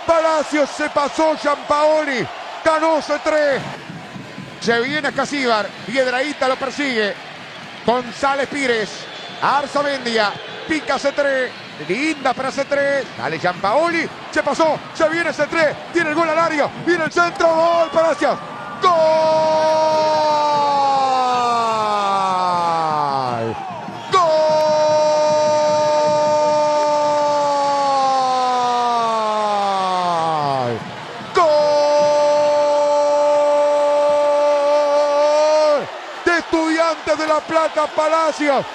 Palacios se pasó, Giampaoli, Canoso 3. Se viene Casíbar, Piedrahita lo persigue. González Pires, Arzamendia, pica C3, linda para C3, dale Giampaoli, se pasó, se viene C3, tiene el gol al área, viene el centro, gol Palacios, gol, gol, gol de Estudiantes de La Plata, Palacios.